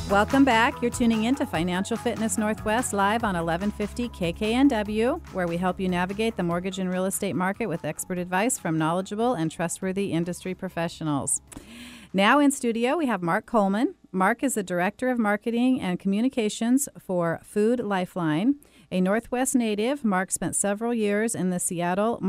Welcome back. You're tuning in to Financial Fitness Northwest live on 1150 KKNW, where we help you navigate the mortgage and real estate market with expert advice from knowledgeable and trustworthy industry professionals. Now in studio, we have Mark Coleman. Mark is the Director of Marketing and Communications for Food Lifeline. A Northwest native, Mark spent several years in the Seattle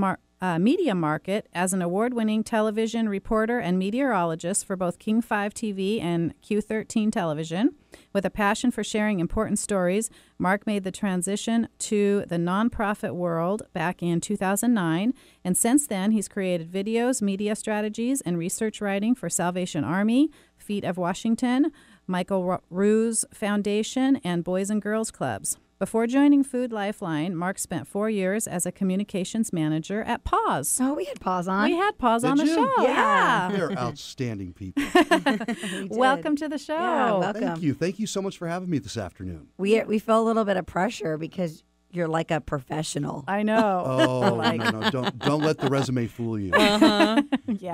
media market as an award-winning television reporter and meteorologist for both King 5 TV and Q13 television. With a passion for sharing important stories, Mark made the transition to the nonprofit world back in 2009, and since then he's created videos, media strategies, and research writing for Salvation Army, Feet of Washington, Michael Ruse Foundation, and Boys and Girls Clubs. Before joining Food Lifeline, Mark spent 4 years as a communications manager at Pause. Oh, we had Pause on. We had Pause on the show. Yeah. They're outstanding people. Welcome to the show. Yeah, welcome. Thank you. Thank you so much for having me this afternoon. We feel a little bit of pressure because you're like a professional. I know. Oh, Like- no. Don't let the resume fool you. Yeah.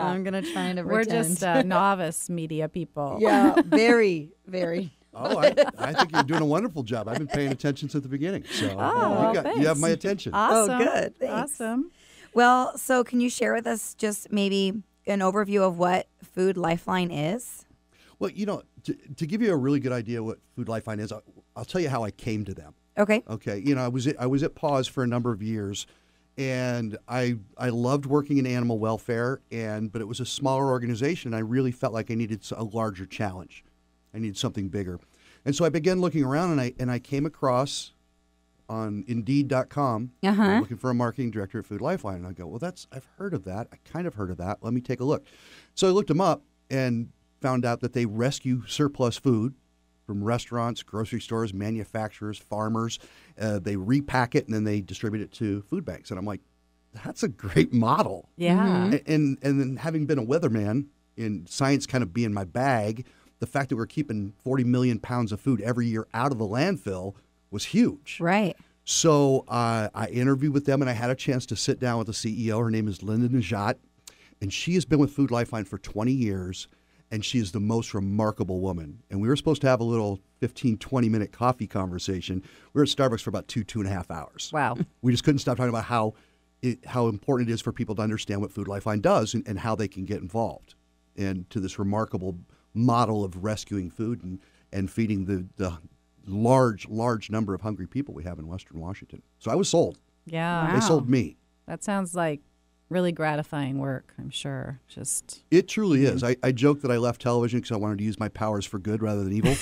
I'm going to try to We're pretend. just novice media people. Yeah, very, very. Oh, I think you're doing a wonderful job. I've been paying attention since the beginning. So well, you thanks. have my attention. Awesome. Oh, good. Thanks. Awesome. Well, so can you share with us just maybe an overview of what Food Lifeline is? Well, to give you a really good idea what Food Lifeline is, I'll tell you how I came to them. Okay. Okay, I was at Pause for a number of years, and I loved working in animal welfare, but it was a smaller organization. And I really felt like I needed a larger challenge. I needed something bigger, and so I began looking around, and I came across on Indeed.com looking for a marketing director at Food Lifeline, and I go, well, I've heard of that. I kind of heard of that. Let me take a look. So I looked them up and found out that they rescue surplus food from restaurants, grocery stores, manufacturers, farmers. They repack it, and then they distribute it to food banks. And I'm like, that's a great model. Yeah. And then having been a weatherman, and science kind of being my bag, the fact that we're keeping 40 million pounds of food every year out of the landfill was huge. Right. So I interviewed with them, and I had a chance to sit down with the CEO. Her name is Linda Najat, and she has been with Food Lifeline for 20 years. And she is the most remarkable woman. And we were supposed to have a little 15, 20-minute coffee conversation. We were at Starbucks for about 2.5 hours. Wow. We just couldn't stop talking about how important it is for people to understand what Food Lifeline does and how they can get involved. And to this remarkable model of rescuing food and feeding the large number of hungry people we have in Western Washington. So I was sold. Yeah. They sold me. That sounds like really gratifying work, I'm sure. It truly is. I joke that I left television because I wanted to use my powers for good rather than evil.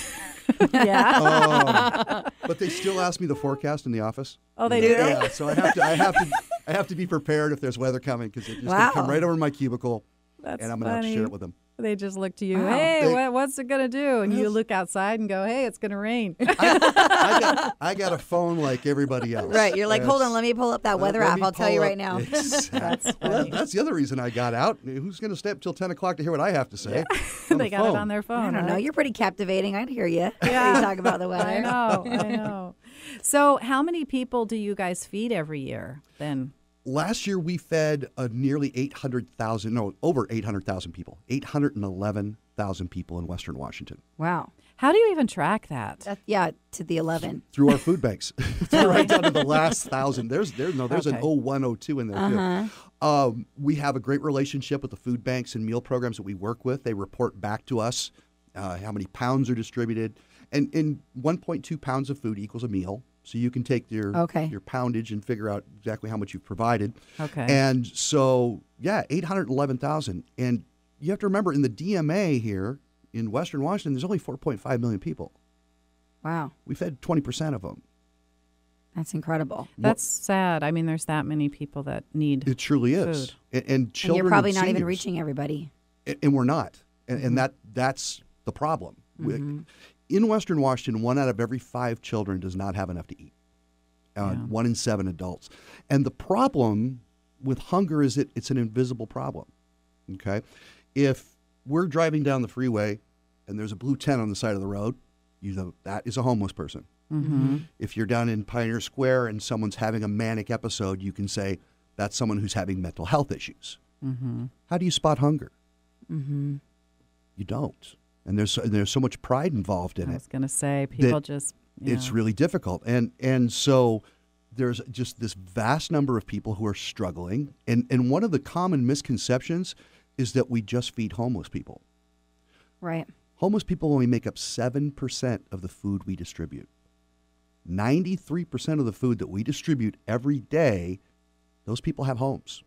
Yeah. But they still ask me the forecast in the office. Oh, they do? Yeah, so I have to be prepared if there's weather coming, because it's just going to come right over my cubicle, That's and I'm going to have to funny. share it with them. They just look to you, Wow. hey, what's it going to do? And you look outside and go, hey, it's going to rain. I got a phone like everybody else. Right. You're like, hold on, let me pull up that weather Let app. me I'll tell pull you up- right now. Exactly. Well, that's the other reason I got out. Who's going to stay up till 10 o'clock to hear what I have to say? On They the got it phone. on their phone. I don't know. right? You're pretty captivating. I'd hear you. Yeah. You talk about the weather. I know. So how many people do you guys feed every year then? Last year we fed over 800,000 people, 811,000 people in Western Washington. Wow. How do you even track that? Yeah, to the 11. Through our food banks, right down to the last 1,000. There's an Okay. 0102 in there too. We have a great relationship with the food banks and meal programs that we work with. They report back to us how many pounds are distributed, and 1.2 pounds of food equals a meal. So you can take your poundage and figure out exactly how much you've provided. Okay. And so 811,000, and you have to remember in the DMA here in Western Washington, there's only 4.5 million people. Wow. We fed 20% of them. That's incredible. That's sad. I mean, there's that many people that need It truly is. food. And children And you're probably and not even seniors. reaching everybody. And we're not. And that's the problem. In Western Washington, 1 out of every 5 children does not have enough to eat. 1 in 7 adults. And the problem with hunger is it's an invisible problem. Okay? If we're driving down the freeway and there's a blue tent on the side of the road, you know that is a homeless person. If you're down in Pioneer Square and someone's having a manic episode, you can say that's someone who's having mental health issues. How do you spot hunger? You don't. And there's so much pride involved in I it. was going to say, people just, It's really difficult. And so there's just this vast number of people who are struggling. And one of the common misconceptions is that we just feed homeless people. Right. Homeless people only make up 7% of the food we distribute. 93% of the food that we distribute every day, those people have homes.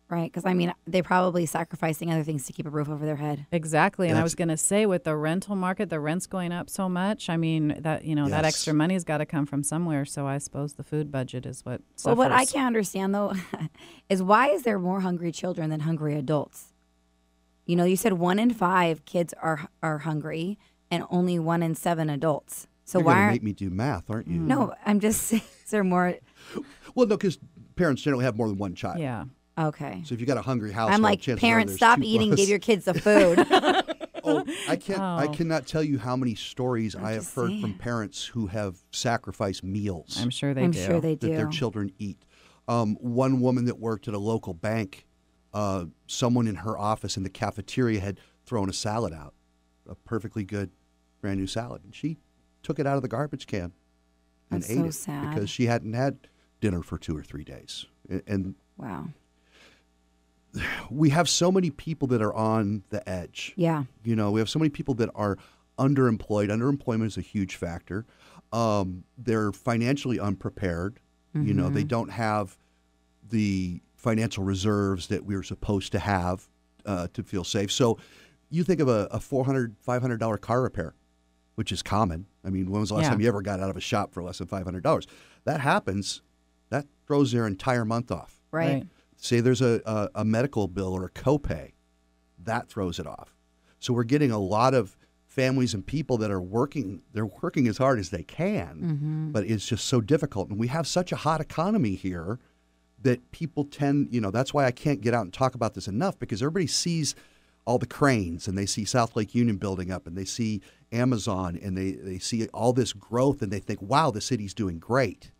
Right. Because, I mean, they're probably sacrificing other things to keep a roof over their head. Exactly. And I was going to say, with the rental market, the rent's going up so much. I mean, that, that extra money's got to come from somewhere. So I suppose the food budget is what suffers. Well, what I can't understand, though, is why is there more hungry children than hungry adults? You said 1 in 5 kids are hungry and only 1 in 7 adults. So You're why going to aren't make me do math, aren't you? No, I'm just saying, is there more? Well, no, because parents generally have more than one child. Yeah. Okay. So if you got a hungry household, I'm like, chances are parents, there's stop 2 eating, plus. give your kids the food. I cannot tell you how many stories I have just heard saying. from parents who have sacrificed meals I'm sure they I'm do. sure they that their do. children eat. One woman that worked at a local bank, someone in her office in the cafeteria had thrown a salad out, a perfectly good brand new salad, and she took it out of the garbage can and That's ate so it sad. because she hadn't had dinner for 2 or 3 days. And Wow. we have so many people that are on the edge. Yeah. We have so many people that are underemployed. Underemployment is a huge factor. They're financially unprepared. They don't have the financial reserves that we're supposed to have to feel safe. So you think of a $400, $500 car repair, which is common. I mean, when was the last time you ever got out of a shop for less than $500? That happens. That throws their entire month off. Right. Say there's a medical bill or a copay, that throws it off. So we're getting a lot of families and people that are working. They're working as hard as they can, but it's just so difficult. And we have such a hot economy here that people tend, that's why I can't get out and talk about this enough, because everybody sees all the cranes and they see South Lake Union building up and they see Amazon and they see all this growth and they think, wow, the city's doing great.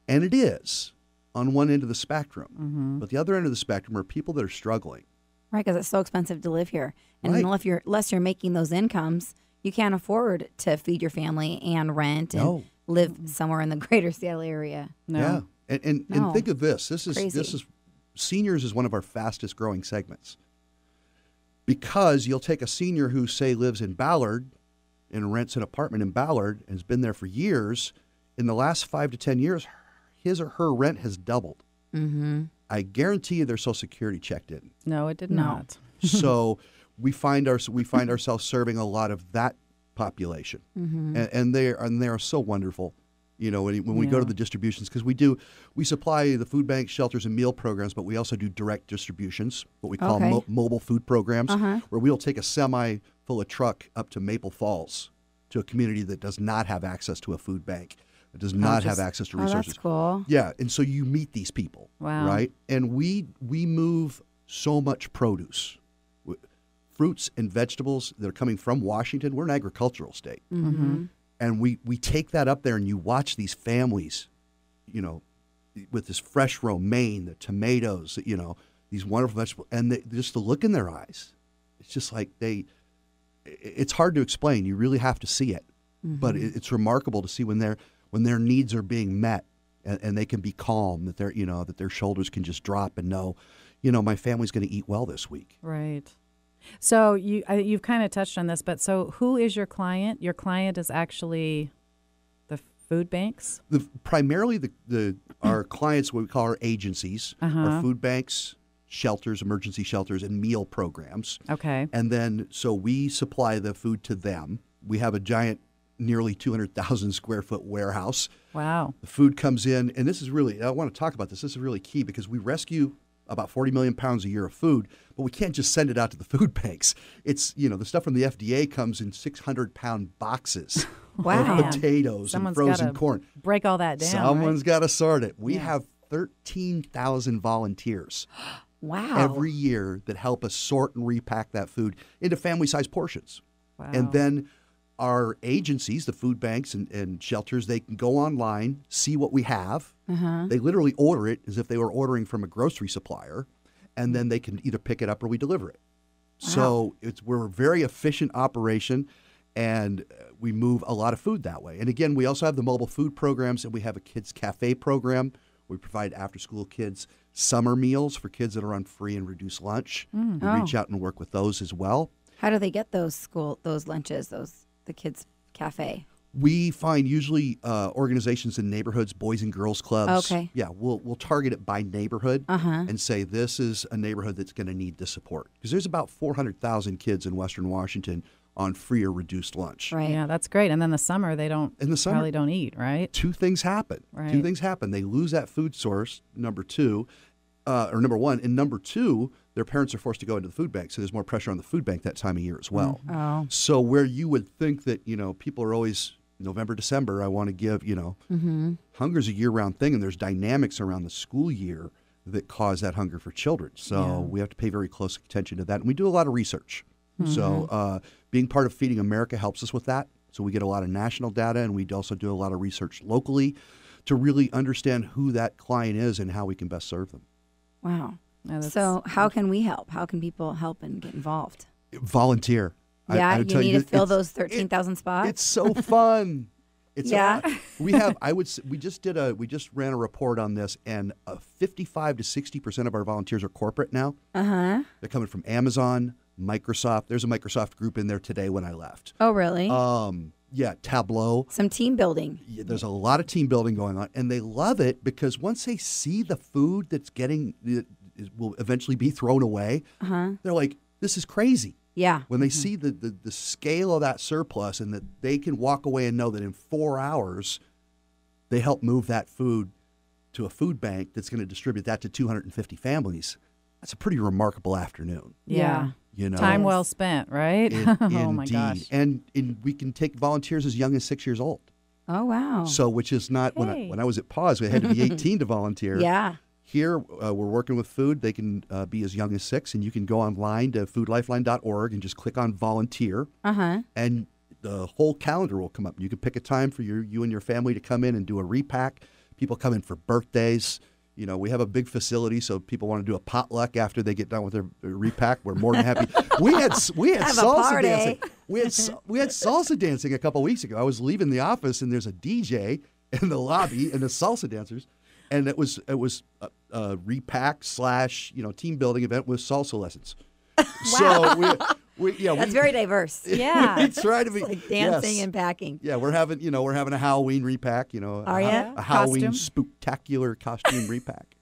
And it is on one end of the spectrum. But the other end of the spectrum are people that are struggling. Right, because it's so expensive to live here. And Right. unless you're making those incomes, you can't afford to feed your family and rent and No. live somewhere in the greater Seattle area. No. Yeah. And No. think of this. This Crazy. is seniors is one of our fastest growing segments. Because you'll take a senior who, say, lives in Ballard and rents an apartment in Ballard and has been there for years. In the last 5 to 10 years, his or her rent has doubled. I guarantee you their Social Security checked in. No, it did No. not. So we find ourselves serving a lot of that population, and they are so wonderful. When we go to the distributions, because we supply the food banks, shelters, and meal programs, but we also do direct distributions, what we call Okay. mobile food programs, where we'll take a semi full of truck up to Maple Falls, to a community that does not have access to a food bank, that does not have access to resources. that's cool. Yeah, and so you meet these people, Wow. right? And we move so much produce, fruits and vegetables that are coming from Washington. We're an agricultural state. And we take that up there, and you watch these families, with this fresh romaine, the tomatoes, these wonderful vegetables, and just the look in their eyes. It's just like it's hard to explain. You really have to see it. But it's remarkable to see when their needs are being met, and they can be calm, that that their shoulders can just drop and know, my family's going to eat well this week. Right. So you've kind of touched on this, but so who is your client? Your client is actually the food banks? Primarily our clients, what we call our agencies, are food banks, shelters, emergency shelters, and meal programs. Okay. And then, so we supply the food to them. We have a giant, nearly 200,000 square foot warehouse. Wow. The food comes in, and this is really, I want to talk about this. This is really key, because we rescue about 40 million pounds a year of food, but we can't just send it out to the food banks. It's, the stuff from the FDA comes in 600-pound boxes Wow. of potatoes Someone's and frozen gotta corn. break all that down. Someone's got to sort it. We Yeah. have 13,000 volunteers Wow. every year that help us sort and repack that food into family-sized portions. Wow. And then our agencies, the food banks and shelters, they can go online, see what we have. They literally order it as if they were ordering from a grocery supplier, and then they can either pick it up or we deliver it. So we're a very efficient operation, and we move a lot of food that way. And again, we also have the mobile food programs, and we have a kids cafe program. We provide after-school kids summer meals for kids that are on free and reduced lunch. We reach out and work with those as well. How do they get those lunches, the kids cafe? We find usually organizations in neighborhoods, boys and girls clubs. Okay. Yeah, we'll target it by neighborhood and say this is a neighborhood that's going to need this support. Because there's about 400,000 kids in Western Washington on free or reduced lunch. Right. Yeah, that's great. And then the summer, they probably don't eat, right? Two things happen. Right. Two things happen. They lose that food source, number one. And number two, their parents are forced to go into the food bank. So there's more pressure on the food bank that time of year as well. Oh. So where you would think that, people are always November, December, I want to give, hunger's a year-round thing, and there's dynamics around the school year that cause that hunger for children. So we have to pay very close attention to that. And we do a lot of research. So being part of Feeding America helps us with that. So we get a lot of national data, and we also do a lot of research locally to really understand who that client is and how we can best serve them. Wow. Yeah, So how can we help? How can people help and get involved? Volunteer. Yeah, you need to fill those 13,000 spots. It's so fun. Yeah. We just ran a report on this, and 55 to 60% of our volunteers are corporate now. They're coming from Amazon, Microsoft. There's a Microsoft group in there today when I left. Oh, really? Yeah, Tableau. Some team building. Yeah, there's a lot of team building going on, and they love it because once they see the food will eventually be thrown away, they're like, this is crazy. Yeah. When they see the scale of that surplus and that they can walk away and know that in 4 hours they help move that food to a food bank that's going to distribute that to 250 families, that's a pretty remarkable afternoon. Yeah. Time well spent, right? Oh, my gosh. And we can take volunteers as young as 6 years old. Oh, wow. So, which is not, when I was at Pause, we had to be 18 to volunteer. Yeah. Here, we're working with food. They can be as young as 6, and you can go online to foodlifeline.org and just click on volunteer, and the whole calendar will come up. You can pick a time for you and your family to come in and do a repack. People come in for birthdays. We have a big facility, so people want to do a potluck after they get done with their repack. We're more than happy. We had salsa dancing. We had salsa dancing a couple weeks ago. I was leaving the office, and there's a DJ in the lobby and the salsa dancers. And it was a repack / team building event with salsa lessons. Wow. So that's very diverse. Yeah, we try to be like dancing and packing. Yeah, we're having a Halloween repack. Are you? A Halloween spooktacular costume repack.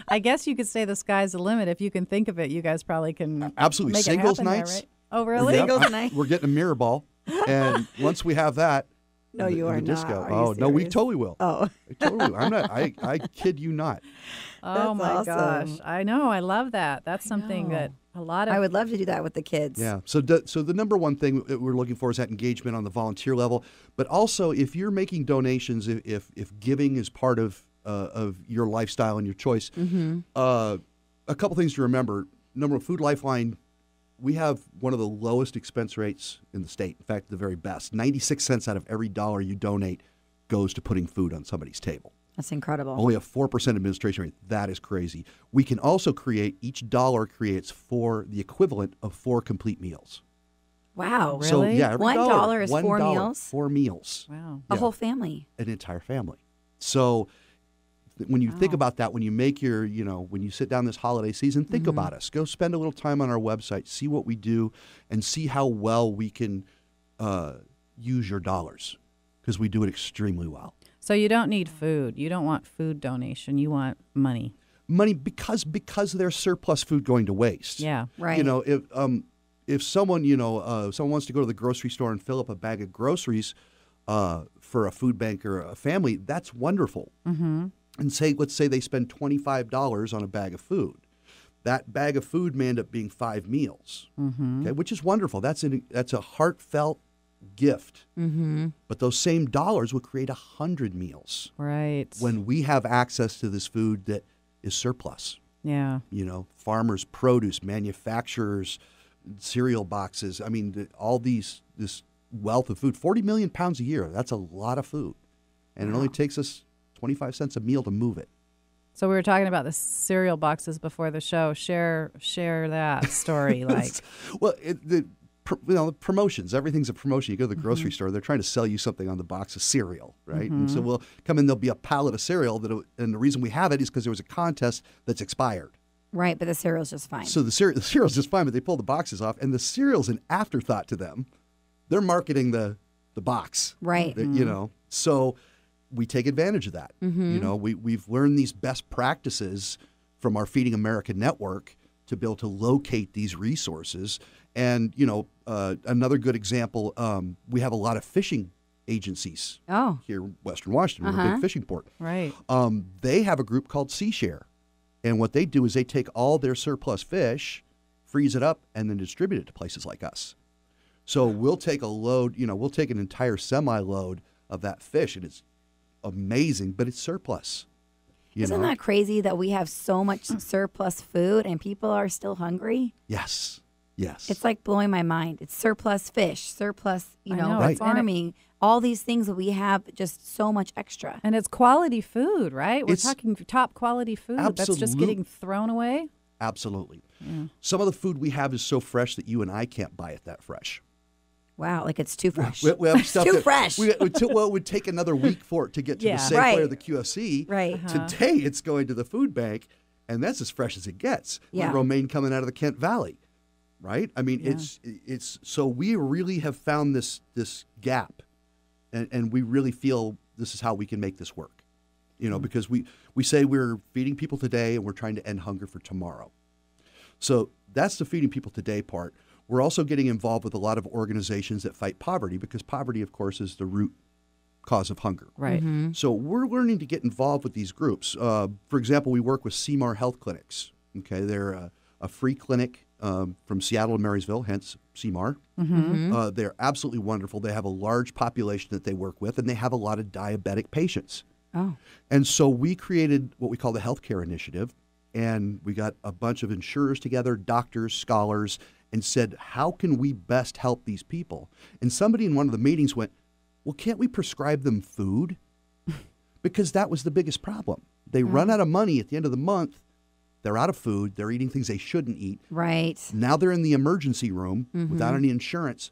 I guess you could say the sky's the limit. If you can think of it, you guys probably can. Absolutely, make singles it happen nights. There, right? Oh, really? Singles night. We're getting a mirror ball, and once we have that. No, you are the not. disco. Are you No, we serious? totally will. Oh, I totally will. I'm not. I kid you not. Oh, That's my awesome. gosh. I know. I love that. That's something that a lot of. I would love to do that with the kids. Yeah. So the number one thing that we're looking for is that engagement on the volunteer level, but also if you're making donations, if giving is part of your lifestyle and your choice, a couple things to remember. Number one, Food Lifeline. We have one of the lowest expense rates in the state. In fact, the very best. 96 cents out of every dollar you donate goes to putting food on somebody's table. That's incredible. Only a 4% administration rate. That is crazy. We can also each dollar creates the equivalent of 4 complete meals. Wow. Really? So, yeah, every $1 is $1, 4 meals? 4 meals. Wow. A whole family. An entire family. So when you think about that, when you make when you sit down this holiday season, think about us. Go spend a little time on our website, see what we do, and see how well we can use your dollars, because we do it extremely well. So you don't need food. You don't want food donation. You want money. Money because there's surplus food going to waste. Yeah. Right. If someone someone wants to go to the grocery store and fill up a bag of groceries for a food bank or a family, that's wonderful. Mm-hmm. And let's say they spend $25 on a bag of food. That bag of food may end up being 5 meals, okay, which is wonderful. That's a heartfelt gift. Mm-hmm. But those same dollars would create 100 meals. Right. When we have access to this food that is surplus. Yeah. Farmers' produce, manufacturers, cereal boxes. I mean, all this wealth of food. 40 million pounds a year. That's a lot of food. And it only takes us 25 cents a meal to move it. So we were talking about the cereal boxes before the show. Share that story. Like, Well, the promotions, everything's a promotion. You go to the grocery store, they're trying to sell you something on the box of cereal, right? And so we'll come in, there'll be a pallet of cereal, and the reason we have it is because there was a contest that's expired. Right, but the cereal's just fine. So the cereal's just fine, but they pull the boxes off, and the cereal's an afterthought to them. They're marketing the box. Right. You know, so we take advantage of that. You know, we've learned these best practices from our Feeding America network to be able to locate these resources. And, you know, another good example, we have a lot of fishing agencies here in Western Washington. We're a big fishing port. right. They have a group called Sea Share. And what they do is they take all their surplus fish, freeze it up, and then distribute it to places like us. So we'll take a load, you know, we'll take an entire semi-load of that fish, and it's amazing, but it's surplus. Isn't that crazy that we have so much surplus food and people are still hungry? Yes. Yes. It's like blowing my mind. It's surplus fish, surplus, I know. Right. farming, all these things that we have just so much extra. And it's quality food, right? We're It's talking top quality food that's just getting thrown away. Absolutely. Some of the food we have is so fresh that you and I can't buy it that fresh. Wow, like it's too fresh. We have stuff too that fresh. It would take another week for it to get to the Safeway Right. or the QFC. Right. Today it's going to the food bank, and that's as fresh as it gets. Yeah. With romaine coming out of the Kent Valley, right? I mean, it's so we really have found this gap, and we really feel this is how we can make this work. You know, because we say we're feeding people today and we're trying to end hunger for tomorrow. So that's the feeding people today part. We're also getting involved with a lot of organizations that fight poverty, because poverty, of course, is the root cause of hunger. Right. So we're learning to get involved with these groups. For example, we work with CMAR Health Clinics. Okay, they're a free clinic from Seattle and Marysville, hence CMAR. They're absolutely wonderful. They have a large population that they work with, and they have a lot of diabetic patients. Oh. And so we created what we call the Healthcare Initiative, and we got a bunch of insurers together, doctors, scholars, and said, how can we best help these people? And somebody in one of the meetings went, well, can't we prescribe them food? Because that was the biggest problem. They run out of money at the end of the month. They're out of food. They're eating things they shouldn't eat. Right. Now they're in the emergency room without any insurance.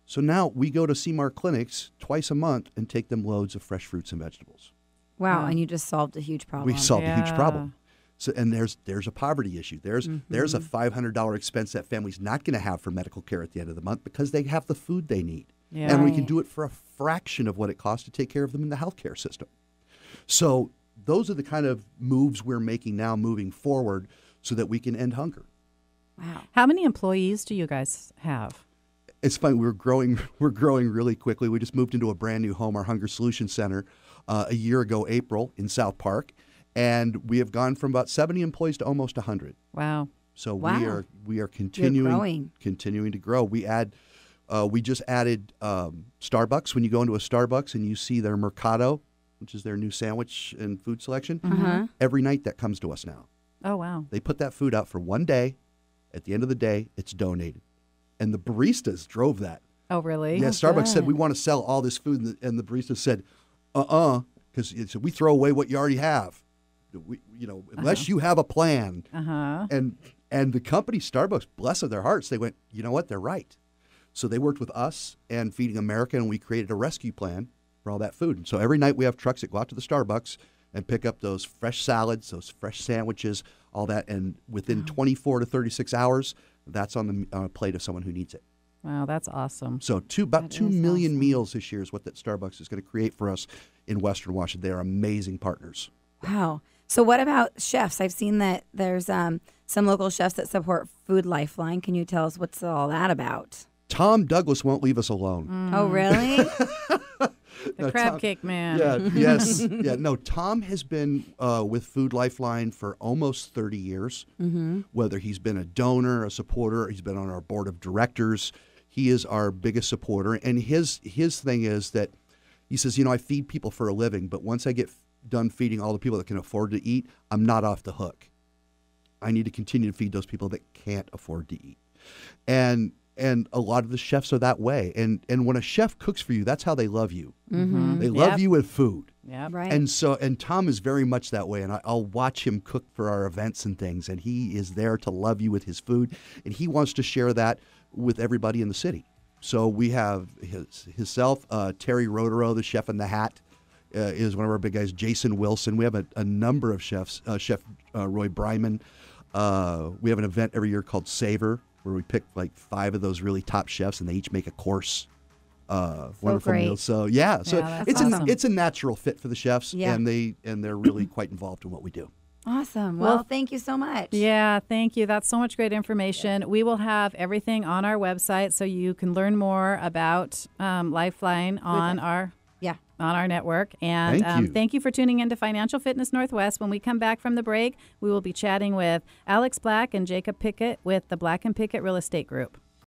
So now we go to CMAR clinics twice a month and take them loads of fresh fruits and vegetables. Wow, and you just solved a huge problem. We solved a huge problem. So, and there's a poverty issue. There's a $500 expense that family's not going to have for medical care at the end of the month because they have the food they need. Yeah. And we can do it for a fraction of what it costs to take care of them in the healthcare system. So those are the kind of moves we're making now moving forward so that we can end hunger. Wow. How many employees do you guys have? It's funny, we're growing really quickly. We just moved into a brand new home, our Hunger Solutions Center, a year ago, April, in South Park. And we have gone from about 70 employees to almost 100. Wow. So Wow. we are continuing growing. to grow. We just added Starbucks. When you go into a Starbucks and you see their Mercado, which is their new sandwich and food selection, every night that comes to us now. Oh, wow. They put that food out for one day. At the end of the day, it's donated. And the baristas drove that. Oh, really? Yeah, Starbucks said, we want to sell all this food. And the barista said, because we throw away what you already have. Unless you have a plan. And the company, Starbucks, bless their hearts, they went, you know what, they're right. So they worked with us and Feeding America, and we created a rescue plan for all that food. And so every night we have trucks that go out to the Starbucks and pick up those fresh salads, those fresh sandwiches, all that. And within 24 to 36 hours, that's on the plate of someone who needs it. Wow, that's awesome. So about 2 million meals this year is what that Starbucks is going to create for us in Western Washington. They're amazing partners. Wow. So what about chefs? I've seen that there's some local chefs that support Food Lifeline. Can you tell us what's all that about? Tom Douglas won't leave us alone. Oh, really? The crab cake man. Yeah, yes. Yeah, no, Tom has been with Food Lifeline for almost 30 years. Whether he's been a donor, a supporter, or he's been on our board of directors, he is our biggest supporter. And his thing is that he says, I feed people for a living, but once I get done feeding all the people that can afford to eat, I'm not off the hook. I need to continue to feed those people that can't afford to eat. And And a lot of the chefs are that way. And when a chef cooks for you, that's how they love you. Mm-hmm. They love you with food. Yep. Right. And Tom is very much that way. And I'll watch him cook for our events and things. And he is there to love you with his food. And he wants to share that with everybody in the city. So we have himself, Terry Rodero, the chef in the hat, is one of our big guys. Jason Wilson. We have a number of chefs. Chef Roy Bryman. We have an event every year called Savor, where we pick like 5 of those really top chefs, and they each make a course. Wonderful great. meals. So yeah, that's it's awesome. it's a natural fit for the chefs, Yeah. and they're really quite involved in what we do. Awesome. Well, Well, thank you so much. Yeah, thank you. That's so much great information. We will have everything on our website so you can learn more about Lifeline on our network. And Thank you. for tuning in to Financial Fitness Northwest. When we come back from the break, we will be chatting with Alex Black and Jacob Pickett with the Black and Pickett Real Estate Group.